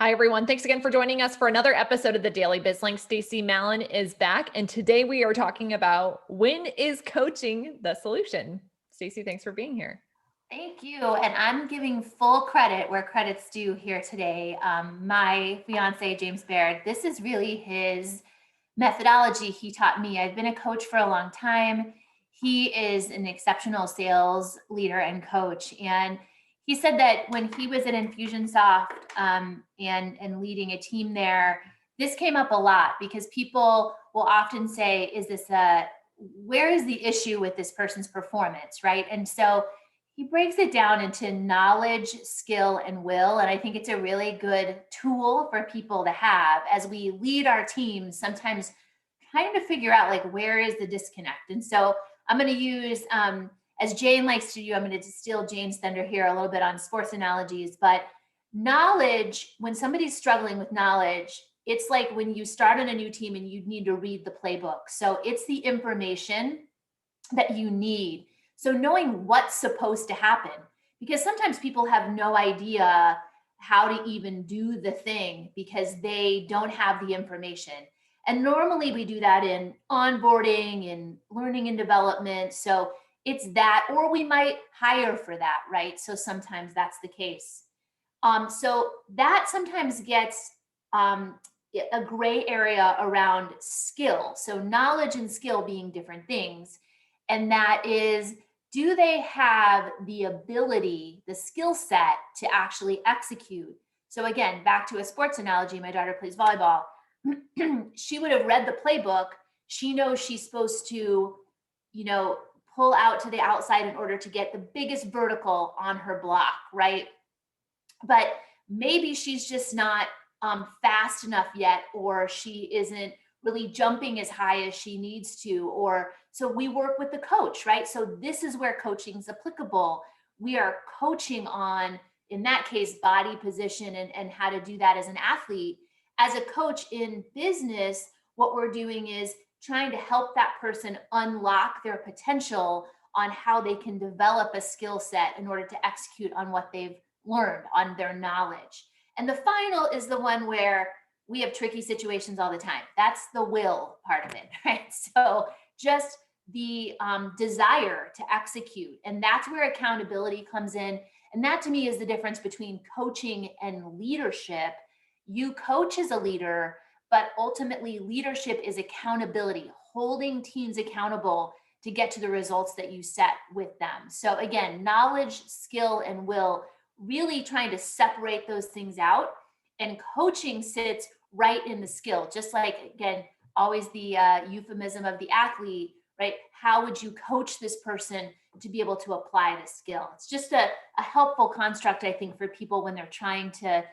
Hi, everyone. Thanks again for joining us for another episode of the Daily BizLink. Stacie Mallen is back, and today we are talking about when is coaching the solution? Stacie, thanks for being here. Thank you. And I'm giving full credit where credit's due here today. My fiance, James Baird, this is really his methodology he taught me. I've been a coach for a long time. He is an exceptional sales leader and coach. And he said that when he was at Infusionsoft and leading a team there, this came up a lot because people will often say, where is the issue with this person's performance, right? And so he breaks it down into knowledge, skill, and will. And I think it's a really good tool for people to have as we lead our teams, sometimes trying to figure out like where is the disconnect. And so I'm going to use, as Jane likes to do, I'm going to steal Jane's thunder here a little bit on sports analogies. But knowledge, when somebody's struggling with knowledge, it's like when you start on a new team and you need to read the playbook. So it's the information that you need. So knowing what's supposed to happen, because sometimes people have no idea how to even do the thing because they don't have the information. And normally we do that in onboarding and learning and development. So it's that, or we might hire for that, right? So sometimes that's the case. So that sometimes gets a gray area around skill. So knowledge and skill being different things. And that is, do they have the ability, the skill set to actually execute? So again, back to a sports analogy, my daughter plays volleyball. She would have read the playbook. She knows she's supposed to, pull out to the outside in order to get the biggest vertical on her block, right? But maybe she's just not fast enough yet, or she isn't really jumping as high as she needs to, or so we work with the coach, right? So this is where coaching is applicable. We are coaching on, in that case, body position and how to do that as an athlete. As a coach in business, what we're doing is trying to help that person unlock their potential on how they can develop a skill set in order to execute on what they've learned, on their knowledge. And the final is the one where we have tricky situations all the time. That's the will part of it, right? So just the desire to execute. And that's where accountability comes in. And that to me is the difference between coaching and leadership. You coach as a leader, but ultimately leadership is accountability, holding teams accountable to get to the results that you set with them. So again, knowledge, skill, and will, really trying to separate those things out. And coaching sits right in the skill, just like, again, always the euphemism of the athlete, right? How would you coach this person to be able to apply the skill? It's just a helpful construct, I think, for people when they're trying to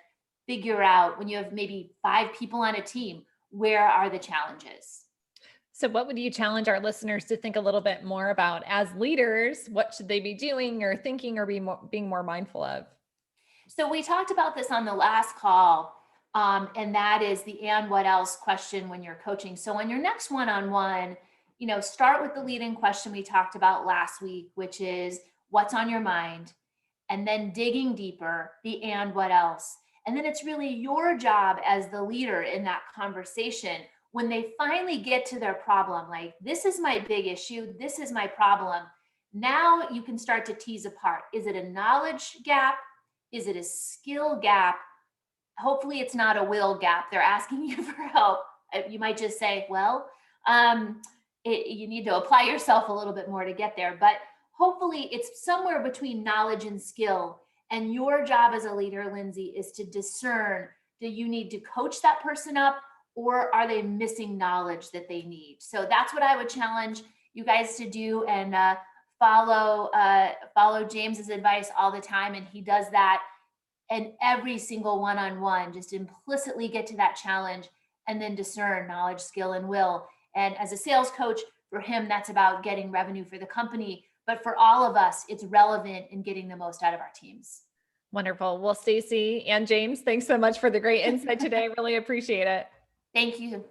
figure out, when you have maybe 5 people on a team, where are the challenges? So, what would you challenge our listeners to think a little bit more about as leaders? What should they be doing or thinking or being more mindful of? So we talked about this on the last call, and that is the and what else question when you're coaching. So on your next one-on-one, start with the leading question we talked about last week, which is what's on your mind, and then digging deeper, the and what else. And then it's really your job as the leader in that conversation when they finally get to their problem, like, this is my big issue, this is my problem. Now you can start to tease apart. Is it a knowledge gap? Is it a skill gap? Hopefully it's not a will gap. They're asking you for help. You might just say, well, you need to apply yourself a little bit more to get there. But hopefully it's somewhere between knowledge and skill. And your job as a leader, Lindsay, is to discern, do you need to coach that person up, or are they missing knowledge that they need? So that's what I would challenge you guys to do. And follow James's advice all the time, and he does that. And every single one-on-one, just implicitly get to that challenge and then discern knowledge, skill, and will. And as a sales coach, for him, that's about getting revenue for the company. But for all of us, it's relevant in getting the most out of our teams. Wonderful. Well, Stacie and James, thanks so much for the great insight today. I really appreciate it. Thank you.